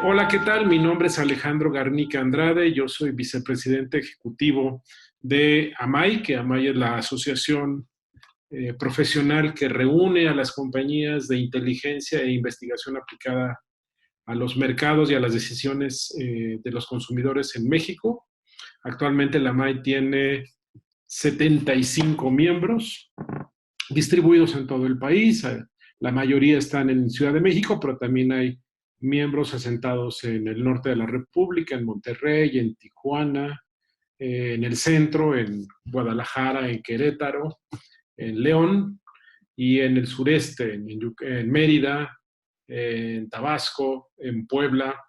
Hola, ¿qué tal? Mi nombre es Alejandro Garnica Andrade, yo soy vicepresidente ejecutivo de AMAI, que AMAI es la asociación profesional que reúne a las compañías de inteligencia e investigación aplicada a los mercados y a las decisiones de los consumidores en México. Actualmente la AMAI tiene 75 miembros distribuidos en todo el país. La mayoría están en Ciudad de México, pero también hay miembros asentados en el norte de la República, en Monterrey, en Tijuana, en el centro, en Guadalajara, en Querétaro, en León y en el sureste, en Mérida, en Tabasco, en Puebla,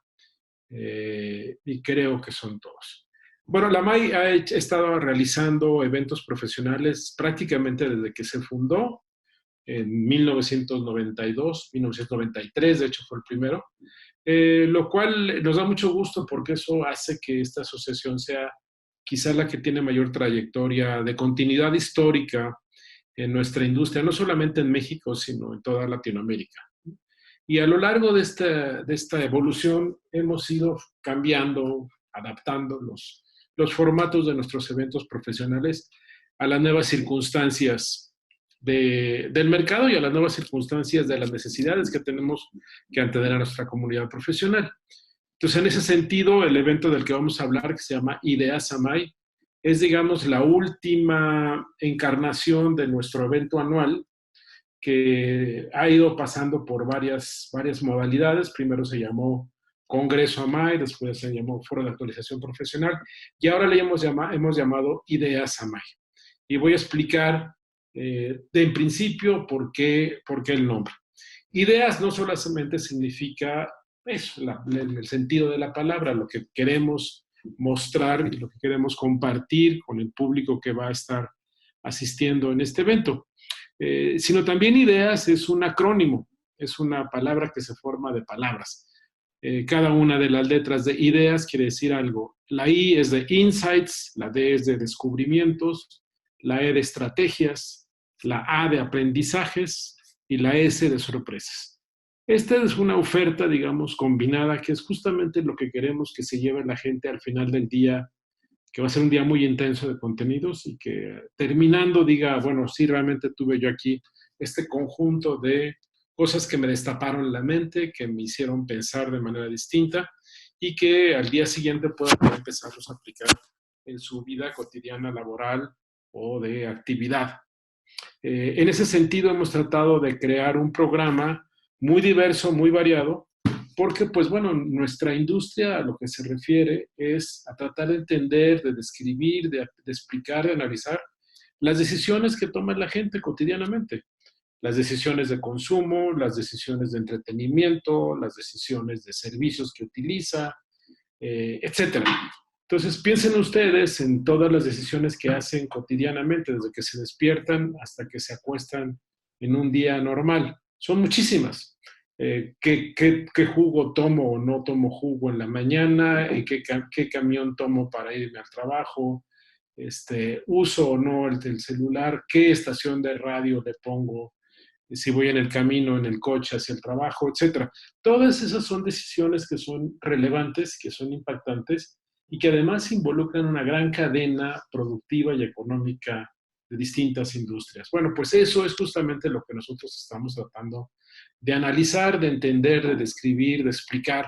y creo que son todos. Bueno, la MAI ha estado realizando eventos profesionales prácticamente desde que se fundó en 1992, 1993, de hecho fue el primero, lo cual nos da mucho gusto porque eso hace que esta asociación sea quizás la que tiene mayor trayectoria de continuidad histórica en nuestra industria, no solamente en México, sino en toda Latinoamérica. Y a lo largo de esta evolución hemos ido cambiando, adaptando los formatos de nuestros eventos profesionales a las nuevas circunstancias del mercado y a las nuevas circunstancias de las necesidades que tenemos que atender a nuestra comunidad profesional. Entonces, en ese sentido, el evento del que vamos a hablar, que se llama Ideas AMAI, es, digamos, la última encarnación de nuestro evento anual, que ha ido pasando por varias modalidades. Primero se llamó Congreso AMAI, después se llamó Foro de Actualización Profesional, y ahora le hemos llamado Ideas AMAI. Y voy a explicar en principio por qué el nombre. Ideas no solamente significa eso, el sentido de la palabra, lo que queremos mostrar y lo que queremos compartir con el público que va a estar asistiendo en este evento. Sino también ideas es un acrónimo, es una palabra que se forma de palabras. Cada una de las letras de ideas quiere decir algo. La I es de insights, la D es de descubrimientos, la E de estrategias, la A de aprendizajes y la S de sorpresas. Esta es una oferta, digamos, combinada, que es justamente lo que queremos que se lleve la gente al final del día, que va a ser un día muy intenso de contenidos y que terminando diga, bueno, sí, realmente tuve yo aquí este conjunto de cosas que me destaparon la mente, que me hicieron pensar de manera distinta y que al día siguiente puedan empezarlos a aplicar en su vida cotidiana, laboral o de actividad. En ese sentido, hemos tratado de crear un programa muy diverso, muy variado, porque, pues bueno, nuestra industria a lo que se refiere es a tratar de entender, de describir, de explicar, de analizar las decisiones que toma la gente cotidianamente. Las decisiones de consumo, las decisiones de entretenimiento, las decisiones de servicios que utiliza, etcétera. Entonces, piensen ustedes en todas las decisiones que hacen cotidianamente, desde que se despiertan hasta que se acuestan en un día normal. Son muchísimas. ¿Qué jugo tomo o no tomo jugo en la mañana? ¿Qué camión tomo para irme al trabajo? ¿Uso o no el celular? ¿Qué estación de radio le pongo? Si voy en el camino, en el coche hacia el trabajo, etcétera. Todas esas son decisiones que son relevantes, que son impactantes y que además involucran una gran cadena productiva y económica de distintas industrias. Bueno, pues eso es justamente lo que nosotros estamos tratando de analizar, de entender, de describir, de explicar,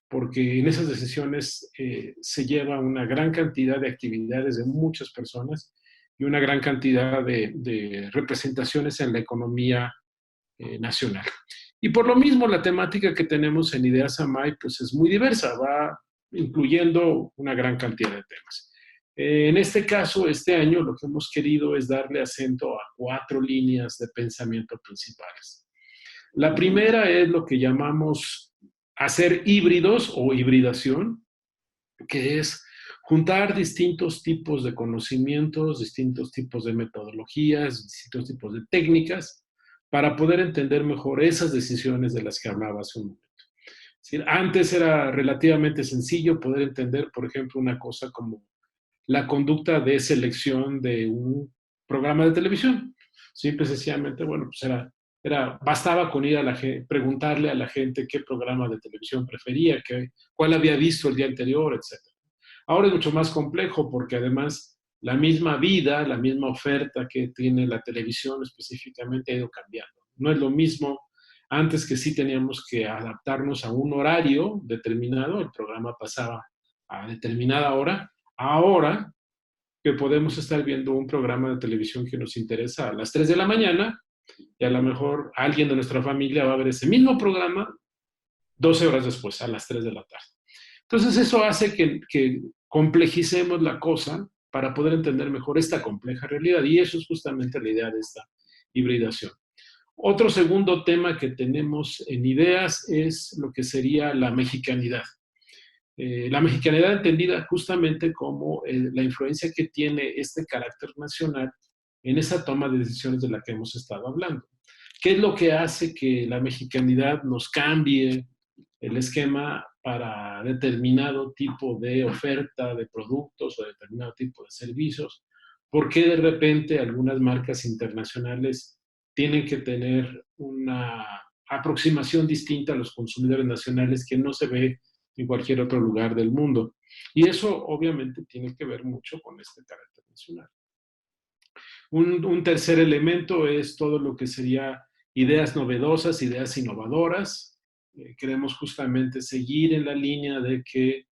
porque en esas decisiones se lleva una gran cantidad de actividades de muchas personas y una gran cantidad de representaciones en la economía nacional. Y por lo mismo, la temática que tenemos en Ideas AMAI pues es muy diversa, va incluyendo una gran cantidad de temas. En este caso, este año, lo que hemos querido es darle acento a 4 líneas de pensamiento principales. La primera es lo que llamamos hacer híbridos o hibridación, que es juntar distintos tipos de conocimientos, distintos tipos de metodologías, distintos tipos de técnicas para poder entender mejor esas decisiones de las que hablaba hace un momento. Es decir, antes era relativamente sencillo poder entender, por ejemplo, una cosa como la conducta de selección de un programa de televisión. Simple y sencillamente, bueno, pues era bastaba con ir a preguntarle a la gente qué programa de televisión prefería, cuál había visto el día anterior, etc. Ahora es mucho más complejo porque además la misma vida, la misma oferta que tiene la televisión específicamente ha ido cambiando. No es lo mismo antes, que sí teníamos que adaptarnos a un horario determinado, el programa pasaba a determinada hora. Ahora que podemos estar viendo un programa de televisión que nos interesa a las 3 de la mañana y a lo mejor alguien de nuestra familia va a ver ese mismo programa 12 horas después, a las 3 de la tarde. Entonces eso hace que complejicemos la cosa para poder entender mejor esta compleja realidad, y eso es justamente la idea de esta hibridación. Otro segundo tema que tenemos en ideas es lo que sería la mexicanidad. La mexicanidad entendida justamente como la influencia que tiene este carácter nacional en esa toma de decisiones de la que hemos estado hablando. ¿Qué es lo que hace que la mexicanidad nos cambie el esquema para determinado tipo de oferta de productos o determinado tipo de servicios? ¿Por qué de repente algunas marcas internacionales tienen que tener una aproximación distinta a los consumidores nacionales que no se ve en cualquier otro lugar del mundo? Y eso obviamente tiene que ver mucho con este carácter nacional. Un tercer elemento es todo lo que sería ideas novedosas, ideas innovadoras. Queremos justamente seguir en la línea de que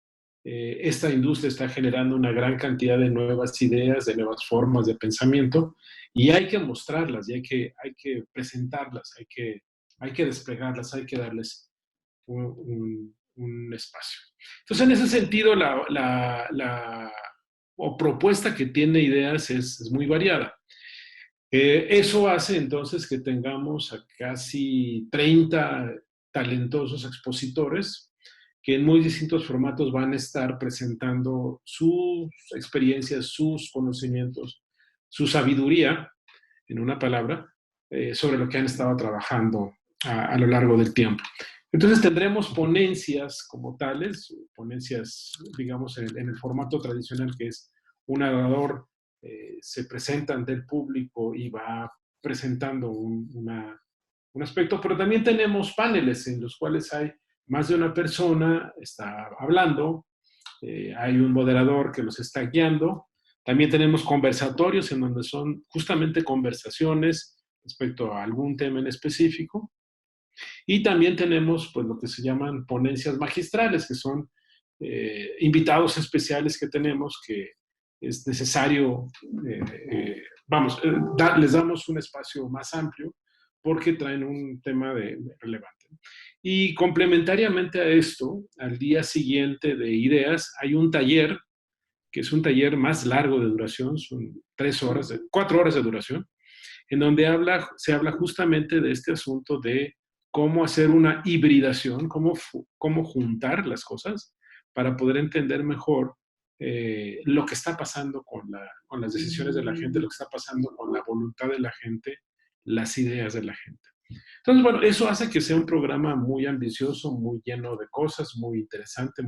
esta industria está generando una gran cantidad de nuevas ideas, de nuevas formas de pensamiento, y hay que mostrarlas, y hay que presentarlas, hay que desplegarlas, hay que darles un espacio. Entonces, en ese sentido, o propuesta que tiene ideas es muy variada. Eso hace entonces que tengamos a casi 30 talentosos expositores que en muy distintos formatos van a estar presentando sus experiencias, sus conocimientos, su sabiduría, en una palabra, sobre lo que han estado trabajando a lo largo del tiempo. Entonces tendremos ponencias como tales, ponencias, digamos, en el formato tradicional, que es un orador se presenta ante el público y va presentando un aspecto, pero también tenemos paneles en los cuales hay más de una persona, está hablando, hay un moderador que los está guiando. También tenemos conversatorios en donde son justamente conversaciones respecto a algún tema en específico. Y también tenemos pues lo que se llaman ponencias magistrales, que son invitados especiales que tenemos, que es necesario, les damos un espacio más amplio porque traen un tema relevante. Y complementariamente a esto, al día siguiente de ideas, hay un taller, que es un taller más largo de duración, son 4 horas de duración, en donde se habla justamente de este asunto de cómo hacer una hibridación, cómo juntar las cosas para poder entender mejor lo que está pasando con las decisiones de la gente, lo que está pasando con la voluntad de la gente, las ideas de la gente. Entonces, bueno, eso hace que sea un programa muy ambicioso, muy lleno de cosas, muy interesante,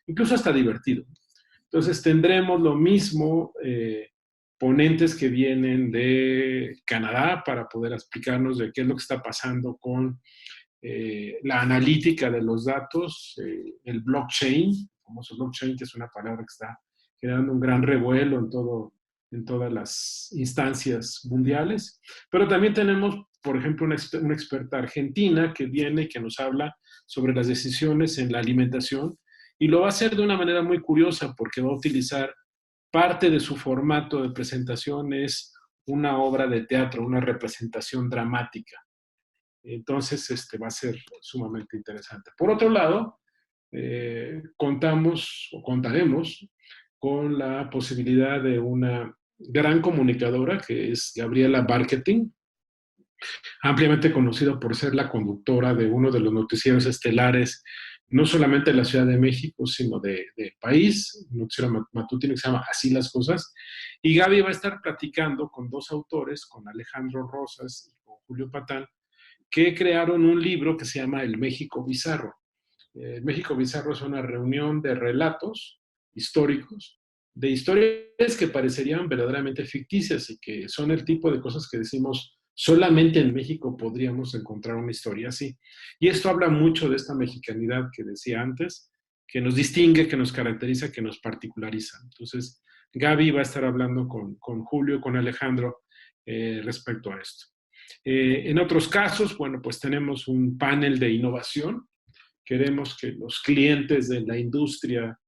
incluso hasta divertido. Entonces, tendremos lo mismo, ponentes que vienen de Canadá para poder explicarnos de qué es lo que está pasando con la analítica de los datos, el blockchain, el famoso blockchain, que es una palabra que está generando un gran revuelo en todas las instancias mundiales. Pero también tenemos, por ejemplo, una experta argentina que viene y que nos habla sobre las decisiones en la alimentación, y lo va a hacer de una manera muy curiosa porque va a utilizar parte de su formato de presentación es una obra de teatro, una representación dramática. Entonces, va a ser sumamente interesante. Por otro lado, contaremos con la posibilidad de una gran comunicadora que es Gabriela Marketing, ampliamente conocida por ser la conductora de uno de los noticieros estelares, no solamente de la Ciudad de México, sino de país, un noticiero matutino que se llama Así las Cosas. Y Gaby va a estar platicando con 2 autores, con Alejandro Rosas y con Julio Patán, que crearon un libro que se llama El México Bizarro. El México Bizarro es una reunión de relatos históricos, de historias que parecerían verdaderamente ficticias y que son el tipo de cosas que decimos Solamente en México podríamos encontrar una historia así. Y esto habla mucho de esta mexicanidad que decía antes, que nos distingue, que nos caracteriza, que nos particulariza. Entonces, Gaby va a estar hablando con Julio, con Alejandro, respecto a esto. En otros casos, bueno, pues tenemos un panel de innovación. Queremos que los clientes de la industria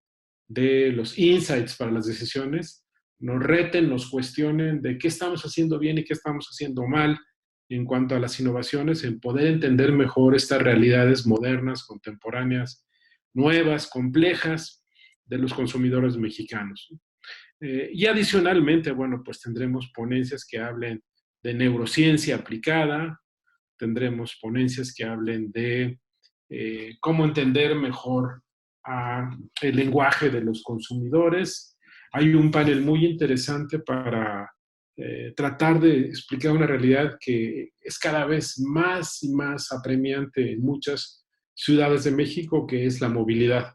de los insights para las decisiones nos reten, nos cuestionen de qué estamos haciendo bien y qué estamos haciendo mal en cuanto a las innovaciones, en poder entender mejor estas realidades modernas, contemporáneas, nuevas, complejas de los consumidores mexicanos. Y adicionalmente, bueno, pues tendremos ponencias que hablen de neurociencia aplicada, tendremos ponencias que hablen de cómo entender mejor el lenguaje de los consumidores. Hay un panel muy interesante para tratar de explicar una realidad que es cada vez más y más apremiante en muchas ciudades de México, que es la movilidad.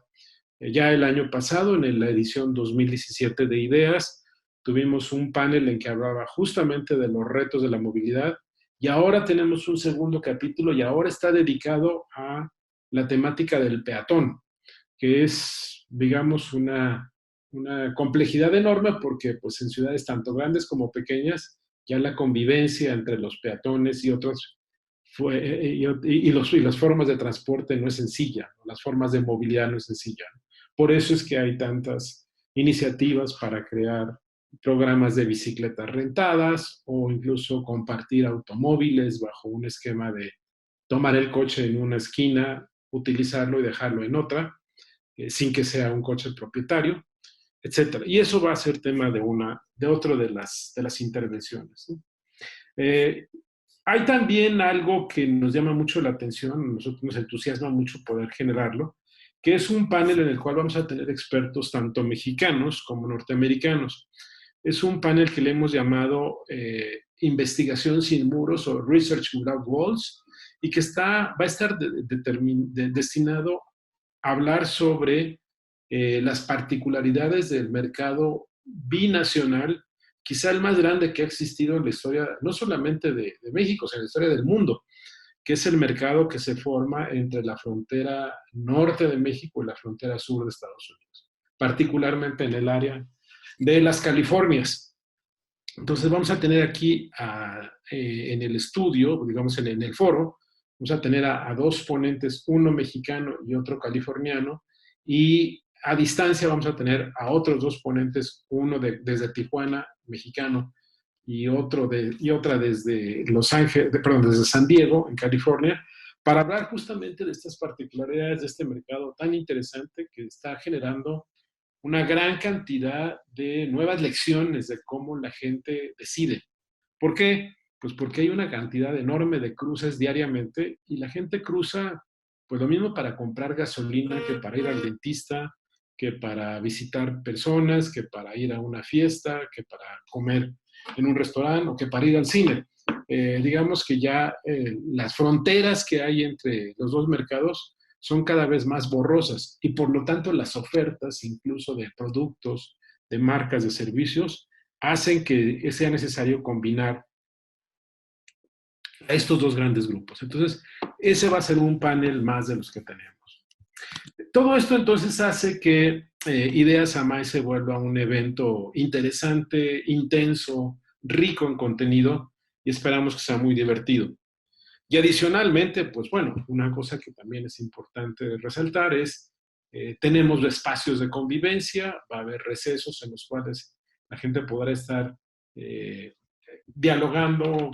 Ya el año pasado, en la edición 2017 de Ideas, tuvimos un panel en que hablaba justamente de los retos de la movilidad y ahora tenemos un segundo capítulo y ahora está dedicado a la temática del peatón, que es, digamos, una complejidad enorme porque pues, en ciudades tanto grandes como pequeñas ya la convivencia entre los peatones y otros y las formas de transporte no es sencilla, las formas de movilidad no es sencilla. Por eso es que hay tantas iniciativas para crear programas de bicicletas rentadas o incluso compartir automóviles bajo un esquema de tomar el coche en una esquina, utilizarlo y dejarlo en otra, sin que sea un coche propietario, etcétera. Y eso va a ser tema de otro de las intervenciones, ¿no? Hay también algo que nos llama mucho la atención, a nosotros nos entusiasma mucho poder generarlo, que es un panel en el cual vamos a tener expertos tanto mexicanos como norteamericanos. Es un panel que le hemos llamado Investigación sin muros o Research Without Walls y que va a estar destinado a hablar sobre las particularidades del mercado binacional, quizá el más grande que ha existido en la historia, no solamente de México, sino en la historia del mundo, que es el mercado que se forma entre la frontera norte de México y la frontera sur de Estados Unidos, particularmente en el área de las Californias. Entonces vamos a tener aquí en el estudio, digamos en el foro, vamos a tener a dos ponentes, uno mexicano y otro californiano, y a distancia vamos a tener a otros dos ponentes, uno desde Tijuana, mexicano, y otra desde Los Ángeles, perdón, desde San Diego, en California, para hablar justamente de estas particularidades de este mercado tan interesante que está generando una gran cantidad de nuevas lecciones de cómo la gente decide. ¿Por qué? Pues porque hay una cantidad enorme de cruces diariamente y la gente cruza, pues lo mismo para comprar gasolina que para ir al dentista, que para visitar personas, que para ir a una fiesta, que para comer en un restaurante o que para ir al cine. Digamos que ya las fronteras que hay entre los dos mercados son cada vez más borrosas y por lo tanto las ofertas, incluso de productos, de marcas, de servicios, hacen que sea necesario combinar a estos dos grandes grupos. Entonces, ese va a ser un panel más de los que tenemos. Todo esto entonces hace que Ideas Amay se vuelva un evento interesante, intenso, rico en contenido y esperamos que sea muy divertido. Y adicionalmente, pues bueno, una cosa que también es importante resaltar es, tenemos espacios de convivencia, va a haber recesos en los cuales la gente podrá estar dialogando,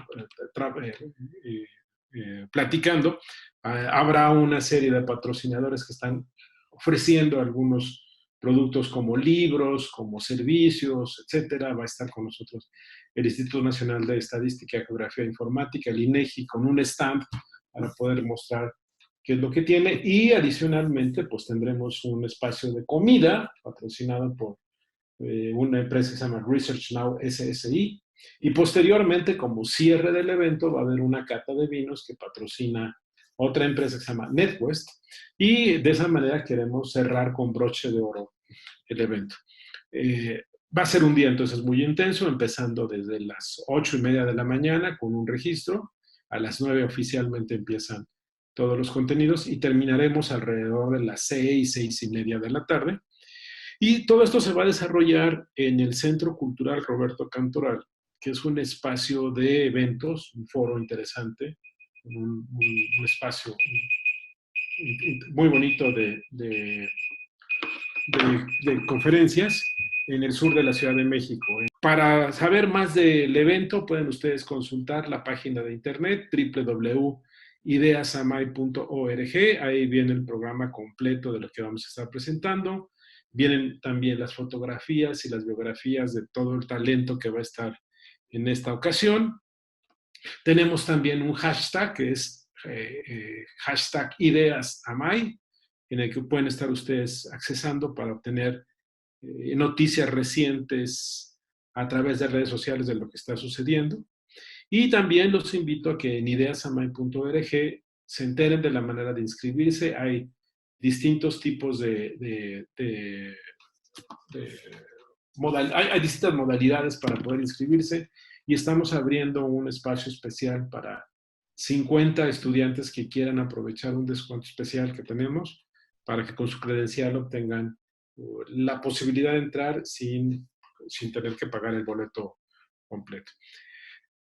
platicando. Habrá una serie de patrocinadores que están ofreciendo algunos productos como libros, como servicios, etcétera. Va a estar con nosotros el Instituto Nacional de Estadística, Geografía e Informática, el INEGI, con un stand para poder mostrar qué es lo que tiene. Y adicionalmente, pues tendremos un espacio de comida patrocinado por una empresa que se llama Research Now SSI. Y posteriormente, como cierre del evento, va a haber una cata de vinos que patrocina otra empresa que se llama NetWest. Y de esa manera queremos cerrar con broche de oro el evento. Va a ser un día entonces muy intenso, empezando desde las 8:30 de la mañana con un registro. A las 9 oficialmente empiezan todos los contenidos y terminaremos alrededor de las 6:30 de la tarde. Y todo esto se va a desarrollar en el Centro Cultural Roberto Cantoral, que es un espacio de eventos, un foro interesante, un espacio muy bonito de conferencias en el sur de la Ciudad de México. Para saber más del evento pueden ustedes consultar la página de internet www.ideasamay.org. Ahí viene el programa completo de lo que vamos a estar presentando. Vienen también las fotografías y las biografías de todo el talento que va a estar en esta ocasión. Tenemos también un hashtag que es hashtag IdeasAmay, en el que pueden estar ustedes accesando para obtener noticias recientes a través de redes sociales de lo que está sucediendo. Y también los invito a que en ideasamay.org se enteren de la manera de inscribirse. Hay distintos tipos hay distintas modalidades para poder inscribirse y estamos abriendo un espacio especial para 50 estudiantes que quieran aprovechar un descuento especial que tenemos para que con su credencial obtengan la posibilidad de entrar sin tener que pagar el boleto completo.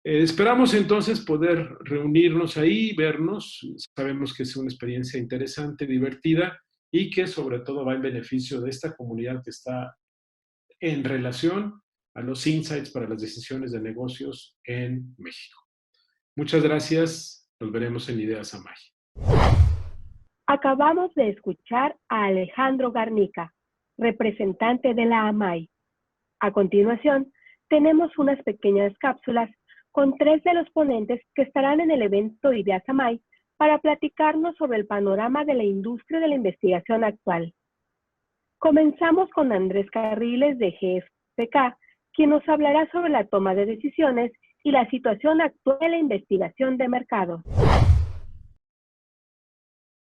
Esperamos entonces poder reunirnos ahí, vernos. Sabemos que es una experiencia interesante, divertida y que sobre todo va en beneficio de esta comunidad que está en relación a los insights para las decisiones de negocios en México. Muchas gracias. Nos veremos en Ideas Amay. Acabamos de escuchar a Alejandro Garnica, representante de la AMAY. A continuación, tenemos unas pequeñas cápsulas con 3 de los ponentes que estarán en el evento Ideas Amay para platicarnos sobre el panorama de la industria de la investigación actual. Comenzamos con Andrés Carriles de GFK, quien nos hablará sobre la toma de decisiones y la situación actual de la investigación de mercado.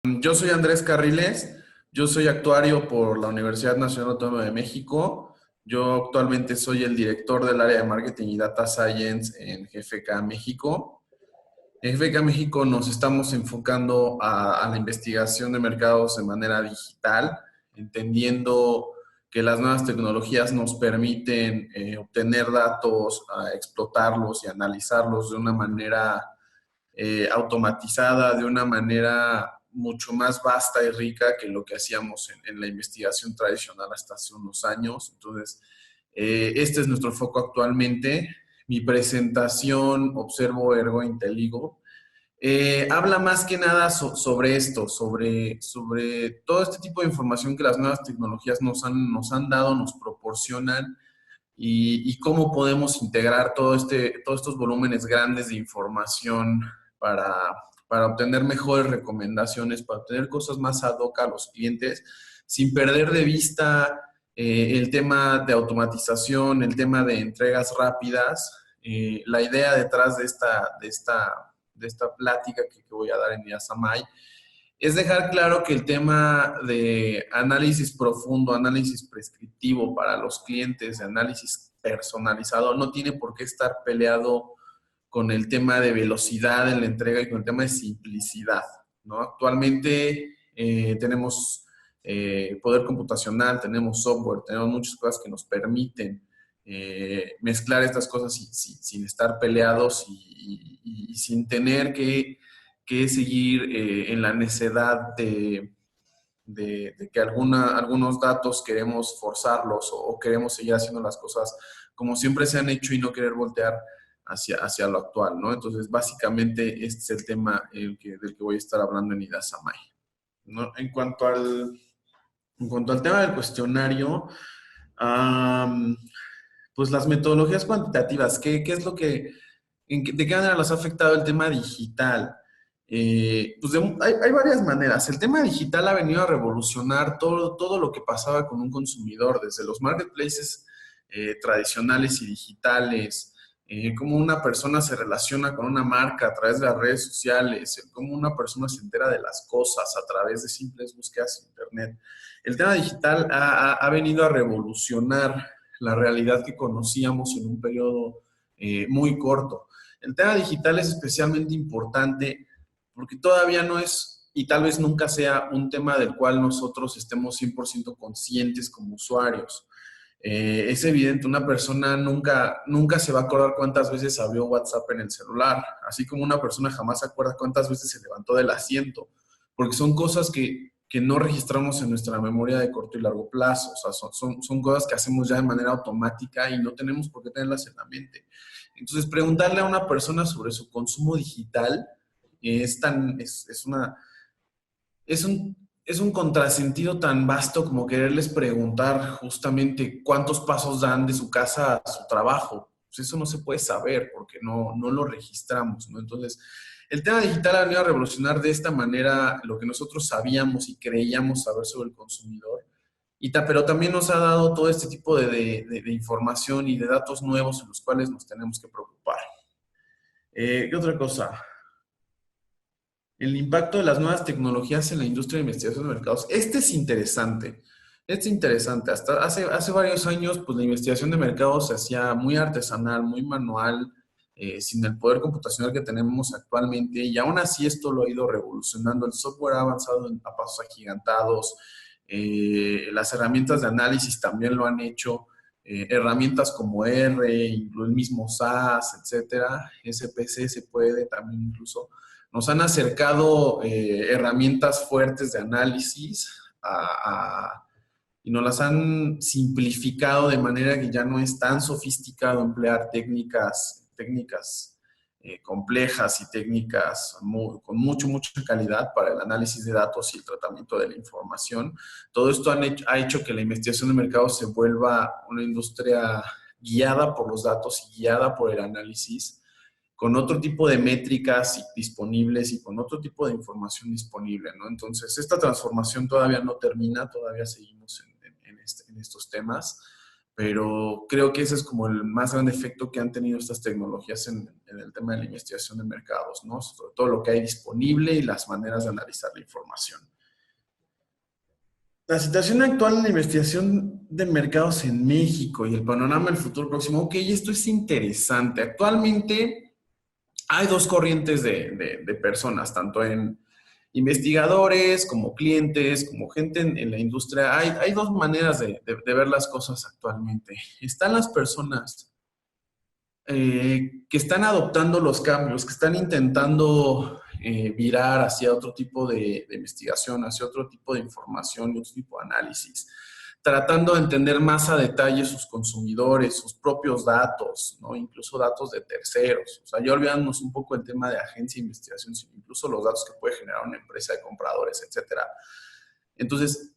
Yo soy Andrés Carriles, yo soy actuario por la Universidad Nacional Autónoma de México. Yo actualmente soy el director del área de Marketing y Data Science en GFK México. En GFK México nos estamos enfocando a la investigación de mercados de manera digital, entendiendo que las nuevas tecnologías nos permiten obtener datos, explotarlos y analizarlos de una manera automatizada, de una manera mucho más vasta y rica que lo que hacíamos en la investigación tradicional hasta hace unos años. Entonces, este es nuestro foco actualmente. Mi presentación, Observo, Ergo, Inteligo, habla más que nada sobre esto, sobre todo este tipo de información que las nuevas tecnologías nos han dado, nos proporcionan y cómo podemos integrar todos estos volúmenes grandes de información para obtener mejores recomendaciones, para obtener cosas más ad hoc a los clientes, sin perder de vista el tema de automatización, el tema de entregas rápidas. La idea detrás de esta plática que voy a dar en Ideas Amay es dejar claro que el tema de análisis profundo, análisis prescriptivo para los clientes, de análisis personalizado, no tiene por qué estar peleado con el tema de velocidad en la entrega y con el tema de simplicidad, ¿no? Actualmente tenemos poder computacional, tenemos software, tenemos muchas cosas que nos permiten mezclar estas cosas sin estar peleados y sin tener que seguir en la necedad de que algunos datos queremos forzarlos o queremos seguir haciendo las cosas como siempre se han hecho y no querer voltear hacia lo actual, ¿no? Entonces, básicamente, este es el tema del que voy a estar hablando en Ideas Amay, ¿no? En cuanto al tema del cuestionario, pues las metodologías cuantitativas, ¿qué es lo que, de qué manera las ha afectado el tema digital? Pues hay varias maneras. El tema digital ha venido a revolucionar todo lo que pasaba con un consumidor, desde los marketplaces tradicionales y digitales, cómo una persona se relaciona con una marca a través de las redes sociales, cómo una persona se entera de las cosas a través de simples búsquedas en internet. El tema digital ha venido a revolucionar la realidad que conocíamos en un periodo muy corto. El tema digital es especialmente importante porque todavía no es, y tal vez nunca sea, un tema del cual nosotros estemos 100% conscientes como usuarios. Es evidente, una persona nunca se va a acordar cuántas veces abrió WhatsApp en el celular, así como una persona jamás se acuerda cuántas veces se levantó del asiento, porque son cosas que no registramos en nuestra memoria de corto y largo plazo, o sea, son cosas que hacemos ya de manera automática y no tenemos por qué tenerlas en la mente. Entonces, preguntarle a una persona sobre su consumo digital es un contrasentido tan vasto como quererles preguntar justamente cuántos pasos dan de su casa a su trabajo. Pues eso no se puede saber porque no lo registramos, ¿no? Entonces, el tema digital ha venido a revolucionar de esta manera lo que nosotros sabíamos y creíamos saber sobre el consumidor. Pero también nos ha dado todo este tipo de información y de datos nuevos en los cuales nos tenemos que preocupar. ¿Qué otra cosa? El impacto de las nuevas tecnologías en la industria de investigación de mercados. Este es interesante. Este es interesante. Hasta hace varios años, pues la investigación de mercados se hacía muy artesanal, muy manual, sin el poder computacional que tenemos actualmente. Y aún así esto lo ha ido revolucionando. El software ha avanzado a pasos agigantados. Las herramientas de análisis también lo han hecho. Herramientas como R, el mismo SAS, etcétera. SPC se puede también incluso. Nos han acercado herramientas fuertes de análisis y nos las han simplificado de manera que ya no es tan sofisticado emplear técnicas complejas y técnicas con mucha calidad para el análisis de datos y el tratamiento de la información. Todo esto ha hecho que la investigación de mercado se vuelva una industria guiada por los datos y guiada por el análisis, con otro tipo de métricas disponibles y con otro tipo de información disponible, ¿no? Entonces, esta transformación todavía no termina, todavía seguimos en estos temas, pero creo que ese es como el más grande efecto que han tenido estas tecnologías en el tema de la investigación de mercados, ¿no? Sobre todo lo que hay disponible y las maneras de analizar la información. La situación actual en la investigación de mercados en México y el panorama del futuro próximo. Ok, esto es interesante. Actualmente hay dos corrientes de personas, tanto en investigadores como clientes, como gente en la industria. Hay dos maneras de ver las cosas actualmente. Están las personas que están adoptando los cambios, que están intentando virar hacia otro tipo de investigación, hacia otro tipo de información y otro tipo de análisis, tratando de entender más a detalle sus consumidores, sus propios datos, ¿no? Incluso datos de terceros. O sea, ya olvidamos un poco el tema de agencia de investigación, sino incluso los datos que puede generar una empresa de compradores, etcétera. Entonces,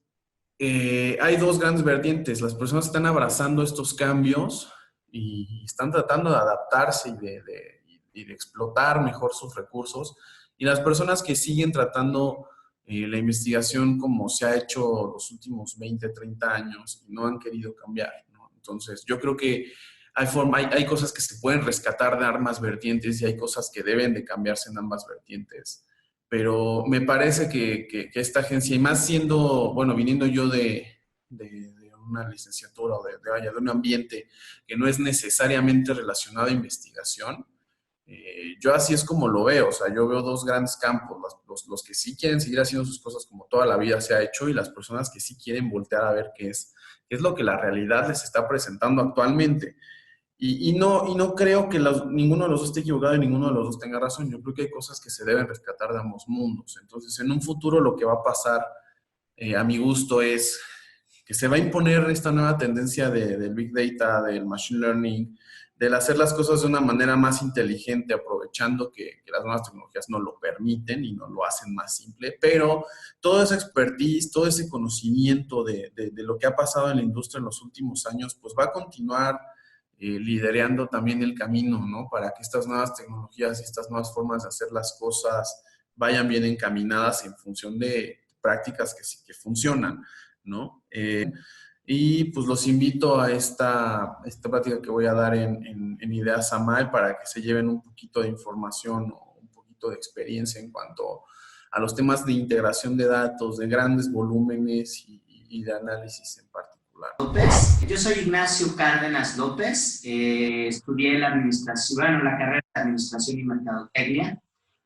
hay dos grandes vertientes. Las personas están abrazando estos cambios y están tratando de adaptarse y de explotar mejor sus recursos. Y las personas que siguen tratando la investigación como se ha hecho los últimos 20, 30 años y no han querido cambiar, ¿no? Entonces, yo creo que hay cosas que se pueden rescatar de ambas vertientes y hay cosas que deben de cambiarse en ambas vertientes. Pero me parece que esta agencia, y más siendo, bueno, viniendo yo de una licenciatura o de un ambiente que no es necesariamente relacionado a investigación, yo así es como lo veo. O sea, yo veo dos grandes campos, los que sí quieren seguir haciendo sus cosas como toda la vida se ha hecho y las personas que sí quieren voltear a ver qué es lo que la realidad les está presentando actualmente. Y no creo que ninguno de los dos esté equivocado y ninguno de los dos tenga razón. Yo creo que hay cosas que se deben rescatar de ambos mundos. Entonces, en un futuro lo que va a pasar, a mi gusto, es que se va a imponer esta nueva tendencia del Big Data, del Machine Learning, del hacer las cosas de una manera más inteligente, aprovechando que las nuevas tecnologías no lo permiten y no lo hacen más simple, pero toda esa expertise, todo ese conocimiento de lo que ha pasado en la industria en los últimos años, pues va a continuar liderando también el camino, ¿no? Para que estas nuevas tecnologías y estas nuevas formas de hacer las cosas vayan bien encaminadas en función de prácticas que funcionan, ¿no? Y pues los invito a esta plática que voy a dar en Ideas AMAI para que se lleven un poquito de información o un poquito de experiencia en cuanto a los temas de integración de datos, de grandes volúmenes y de análisis en particular. López. Yo soy Ignacio Cárdenas López, estudié la administración, bueno, la carrera de Administración y Mercadotecnia,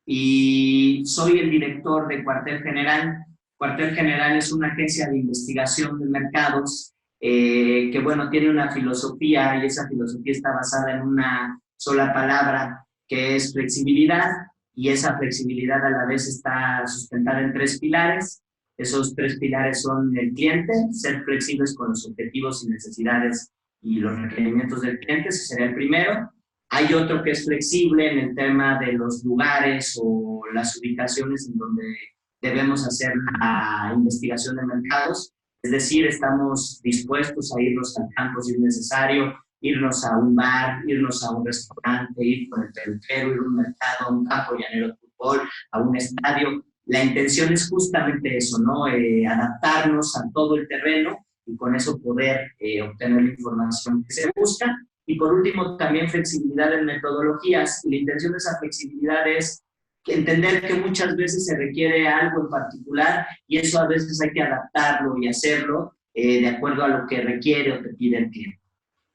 y soy el director de Cuartel General. Cuartel General es una agencia de investigación de mercados que, bueno, tiene una filosofía, y esa filosofía está basada en una sola palabra, que es flexibilidad, y esa flexibilidad a la vez está sustentada en 3 pilares. Esos 3 pilares son el cliente, ser flexibles con los objetivos y necesidades y los requerimientos del cliente, ese sería el primero. Hay otro que es flexible en el tema de los lugares o las ubicaciones en donde debemos hacer la investigación de mercados, es decir, estamos dispuestos a irnos al campo si es necesario, irnos a un bar, irnos a un restaurante, ir con el peluquero, ir a un mercado, a un campo llanero de fútbol, a un estadio. La intención es justamente eso, ¿no? Adaptarnos a todo el terreno y con eso poder obtener la información que se busca. Y por último, también flexibilidad en metodologías. Y la intención de esa flexibilidad es entender que muchas veces se requiere algo en particular y eso a veces hay que adaptarlo y hacerlo de acuerdo a lo que requiere o te pide el cliente.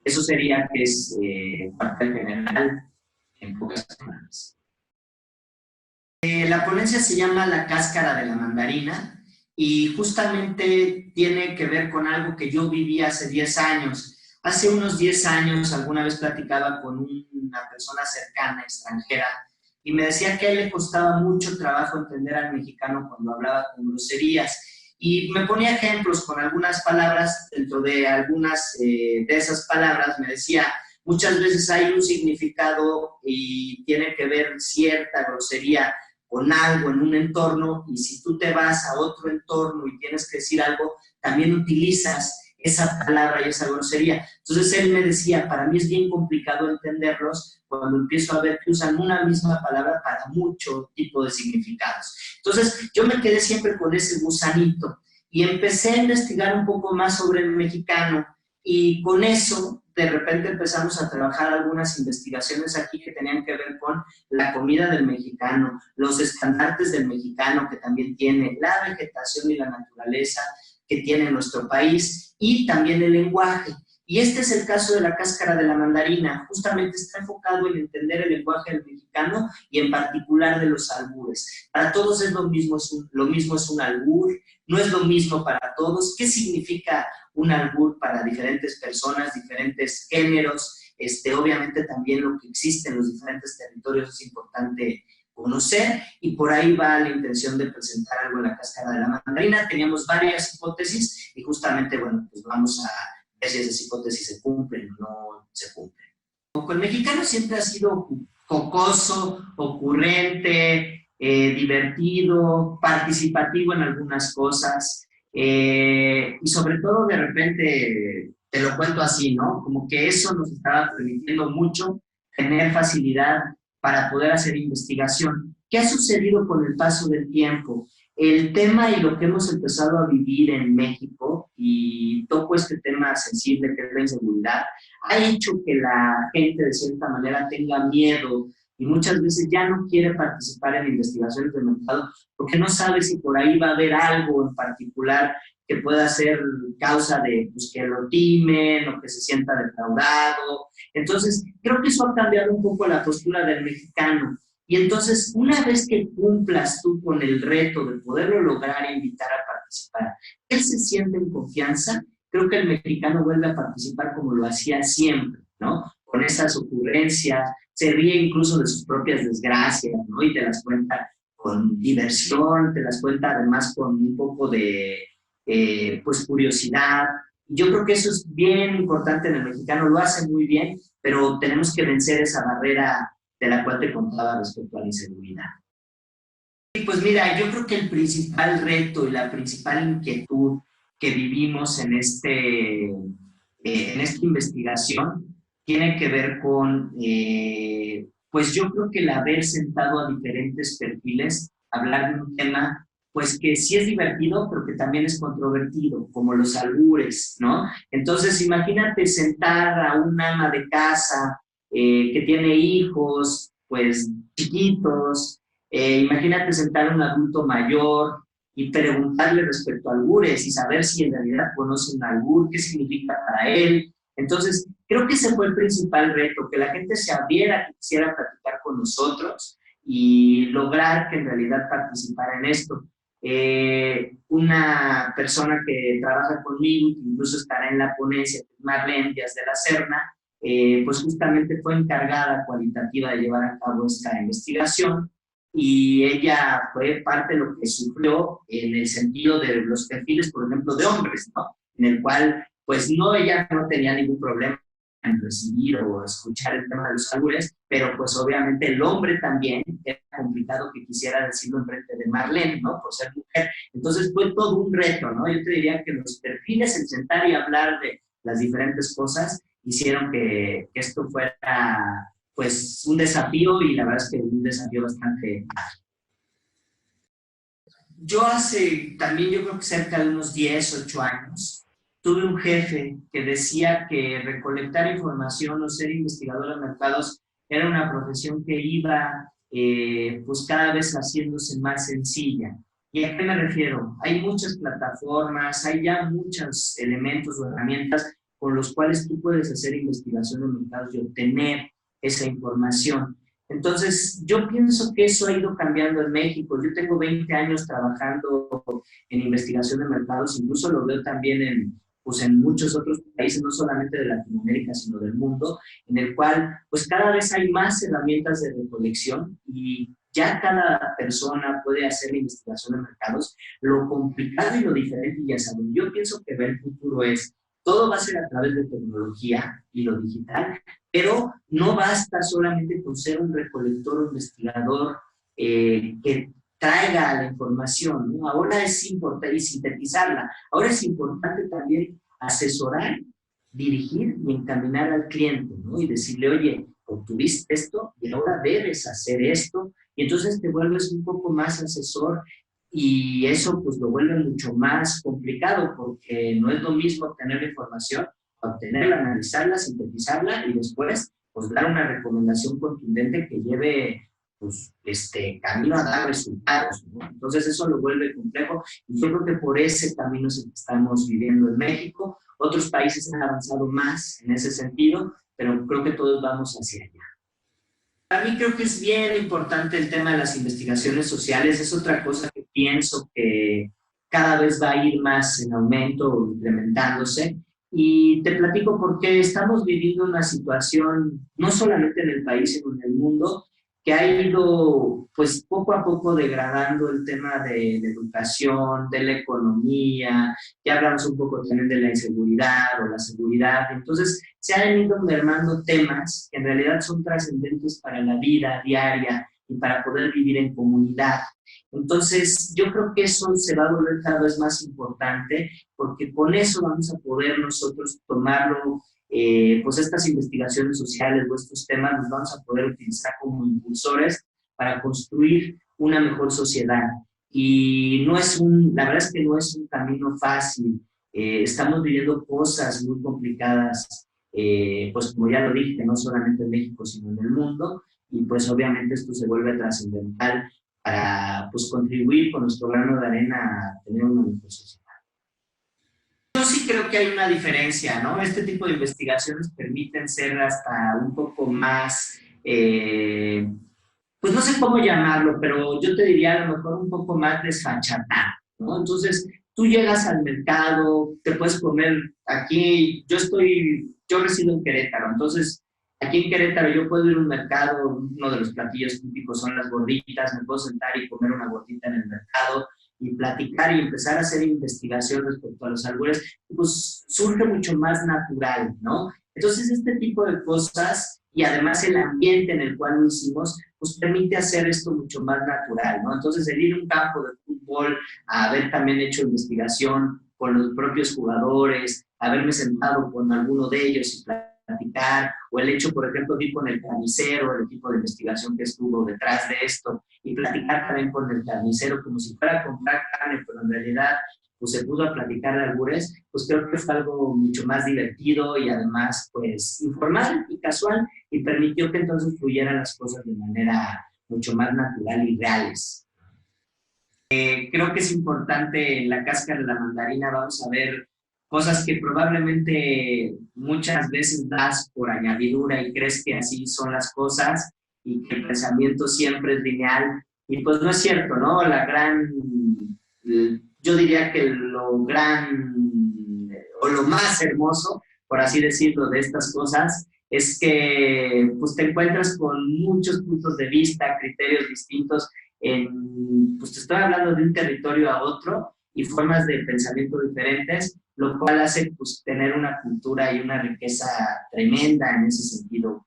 Eso sería que es parte general en pocas palabras. La ponencia se llama La cáscara de la mandarina y justamente tiene que ver con algo que yo viví hace 10 años. Hace unos 10 años alguna vez platicaba con una persona cercana, extranjera, y me decía que a él le costaba mucho trabajo entender al mexicano cuando hablaba con groserías. Y me ponía ejemplos con algunas palabras, dentro de algunas de esas palabras me decía, muchas veces hay un significado y tiene que ver cierta grosería con algo en un entorno, y si tú te vas a otro entorno y tienes que decir algo, también utilizas esa palabra y esa grosería. Entonces él me decía, para mí es bien complicado entenderlos cuando empiezo a ver que usan una misma palabra para mucho tipo de significados. Entonces yo me quedé siempre con ese gusanito y empecé a investigar un poco más sobre el mexicano, y con eso de repente empezamos a trabajar algunas investigaciones aquí que tenían que ver con la comida del mexicano, los estandartes del mexicano que también tiene, la vegetación y la naturaleza que tiene nuestro país, y también el lenguaje. Y este es el caso de la cáscara de la mandarina, justamente está enfocado en entender el lenguaje del mexicano y en particular de los albures. Para todos es lo mismo es un albur, no es lo mismo para todos. ¿Qué significa un albur para diferentes personas, diferentes géneros? Obviamente también lo que existe en los diferentes territorios es importante conocer, y por ahí va la intención de presentar algo en la cáscara de la mandarina. Teníamos varias hipótesis y justamente, bueno, pues vamos a ver si esas hipótesis se cumplen o no se cumplen. El mexicano siempre ha sido jocoso, ocurrente, divertido, participativo en algunas cosas, y sobre todo de repente, te lo cuento así, ¿no? Como que eso nos estaba permitiendo mucho tener facilidad para poder hacer investigación. ¿Qué ha sucedido con el paso del tiempo? El tema y lo que hemos empezado a vivir en México, y toco este tema sensible que es la inseguridad, ha hecho que la gente de cierta manera tenga miedo y muchas veces ya no quiere participar en investigaciones de mercado porque no sabe si por ahí va a haber algo en particular que pueda ser causa de pues, que lo timen o que se sienta defraudado. Entonces, creo que eso ha cambiado un poco la postura del mexicano. Y entonces, una vez que cumplas tú con el reto de poderlo lograr e invitar a participar, él se siente en confianza, creo que el mexicano vuelve a participar como lo hacía siempre, ¿no? Con esas ocurrencias, se ríe incluso de sus propias desgracias, ¿no? Y te las cuenta con diversión, te las cuenta además con un poco de, pues, curiosidad. Yo creo que eso es bien importante en el mexicano, lo hace muy bien, pero tenemos que vencer esa barrera de la cual te contaba respecto a la inseguridad. Y pues mira, yo creo que el principal reto y la principal inquietud que vivimos en esta investigación tiene que ver con, pues yo creo que el haber sentado a diferentes perfiles, hablar de un tema, pues que sí es divertido, pero que también es controvertido, como los albures, ¿no? Entonces, imagínate sentar a un ama de casa que tiene hijos, pues, chiquitos, imagínate sentar a un adulto mayor, y preguntarle respecto a albures y saber si en realidad conoce un albur, qué significa para él. Entonces, creo que ese fue el principal reto, que la gente se abriera, que quisiera platicar con nosotros y lograr que en realidad participara en esto. Una persona que trabaja conmigo, que incluso estará en la ponencia, Marlene Díaz de la Serna, pues justamente fue encargada cualitativa de llevar a cabo esta investigación, y ella fue parte de lo que sufrió en el sentido de los perfiles, por ejemplo, de hombres, ¿no? En el cual, pues no, ella no tenía ningún problema en recibir o escuchar el tema de los albures, pero pues obviamente el hombre también era complicado que quisiera decirlo en frente de Marlene, ¿no? Por ser mujer. Entonces fue todo un reto, ¿no? Yo te diría que los perfiles, el sentar y hablar de las diferentes cosas, hicieron que esto fuera pues un desafío, y la verdad es que un desafío bastante. Yo también yo creo que cerca de unos 10, 8 años, tuve un jefe que decía que recolectar información o ser investigador de mercados era una profesión que iba pues cada vez haciéndose más sencilla. ¿Y a qué me refiero? Hay muchas plataformas, hay ya muchos elementos o herramientas con los cuales tú puedes hacer investigación de mercados y obtener esa información. Entonces, yo pienso que eso ha ido cambiando en México. Yo tengo 20 años trabajando en investigación de mercados, incluso lo veo también pues en muchos otros países, no solamente de Latinoamérica, sino del mundo, en el cual pues cada vez hay más herramientas de recolección y ya cada persona puede hacer la investigación de mercados. Lo complicado y lo diferente, ya saben, yo pienso que el futuro es, todo va a ser a través de tecnología y lo digital, pero no basta solamente con ser un recolector o investigador que traiga la información, ¿no? Ahora es importante, y sintetizarla, ahora es importante también asesorar, dirigir y encaminar al cliente, ¿no? Y decirle, oye, obtuviste esto y ahora debes hacer esto, y entonces te vuelves un poco más asesor, y eso pues lo vuelve mucho más complicado, porque no es lo mismo obtener la información, obtenerla, analizarla, sintetizarla y después pues dar una recomendación contundente que lleve pues camino a dar resultados, ¿no? Entonces eso lo vuelve complejo, y yo creo que por ese camino es el que estamos viviendo en México. Otros países han avanzado más en ese sentido, pero creo que todos vamos hacia allá. Para mí creo que es bien importante el tema de las investigaciones sociales. Es otra cosa que pienso que cada vez va a ir más en aumento o incrementándose. Y te platico por qué estamos viviendo una situación, no solamente en el país, sino en el mundo, que ha ido pues poco a poco degradando el tema de la educación, de la economía. Ya hablamos un poco también de la inseguridad o la seguridad. Entonces se han ido mermando temas que en realidad son trascendentes para la vida diaria y para poder vivir en comunidad. Entonces yo creo que eso se va a volver cada vez más importante, porque con eso vamos a poder nosotros tomarlo, pues estas investigaciones sociales o estos temas los vamos a poder utilizar como impulsores para construir una mejor sociedad. Y no es la verdad es que no es un camino fácil. Estamos viviendo cosas muy complicadas, pues como ya lo dije, no solamente en México, sino en el mundo, y pues obviamente esto se vuelve trascendental para pues contribuir con nuestro grano de arena a tener una mejor sociedad. Yo sí creo que hay una diferencia, ¿no? Este tipo de investigaciones permiten ser hasta un poco más, pues no sé cómo llamarlo, pero yo te diría a lo mejor un poco más desfachatado, ¿no? Entonces, tú llegas al mercado, te puedes comer aquí, yo resido en Querétaro, entonces aquí en Querétaro yo puedo ir a un mercado, uno de los platillos típicos son las gorditas, me puedo sentar y comer una gordita en el mercado y platicar y empezar a hacer investigación respecto a los albures, pues surge mucho más natural, ¿no? Entonces este tipo de cosas y además el ambiente en el cual lo hicimos, pues permite hacer esto mucho más natural, ¿no? Entonces el ir a un campo de fútbol, a haber también hecho investigación con los propios jugadores, haberme sentado con alguno de ellos y platicar, o el hecho, por ejemplo, de ir con el carnicero, el equipo de investigación que estuvo detrás de esto, y platicar también con el carnicero como si fuera a comprar carne, pero en realidad pues se pudo platicar de albures, pues creo que fue algo mucho más divertido y además pues informal y casual, y permitió que entonces fluyeran las cosas de manera mucho más natural y reales. creo que es importante en la cáscara de la mandarina, vamos a ver cosas que probablemente muchas veces das por añadidura y crees que así son las cosas y que el pensamiento siempre es lineal. Y pues no es cierto, ¿no? Yo diría que lo o lo más hermoso, por así decirlo, de estas cosas es que pues, te encuentras con muchos puntos de vista, criterios distintos. Pues te estoy hablando de un territorio a otro y formas de pensamiento diferentes, lo cual hace pues, tener una cultura y una riqueza tremenda en ese sentido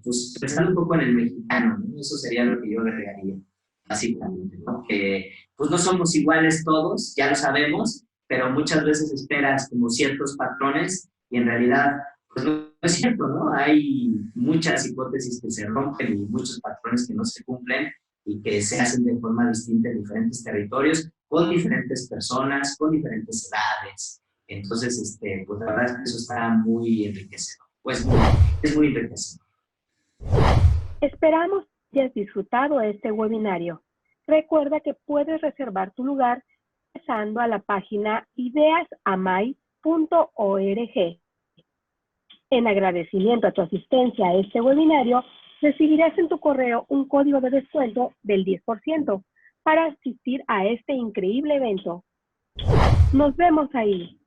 pues, pensando un poco en el mexicano, ¿no? Eso sería lo que yo agregaría, básicamente, ¿no? Que pues no somos iguales todos, ya lo sabemos, pero muchas veces esperas como ciertos patrones y en realidad pues no es cierto, ¿no? Hay muchas hipótesis que se rompen y muchos patrones que no se cumplen y que se hacen de forma distinta en diferentes territorios, con diferentes personas, con diferentes edades. Entonces, pues la verdad es que eso está muy enriquecedor. Pues es muy enriquecedor. Esperamos que hayas disfrutado este webinario. Recuerda que puedes reservar tu lugar pasando a la página ideasamay.org. En agradecimiento a tu asistencia a este webinario, recibirás en tu correo un código de descuento del 10% para asistir a este increíble evento. Nos vemos ahí.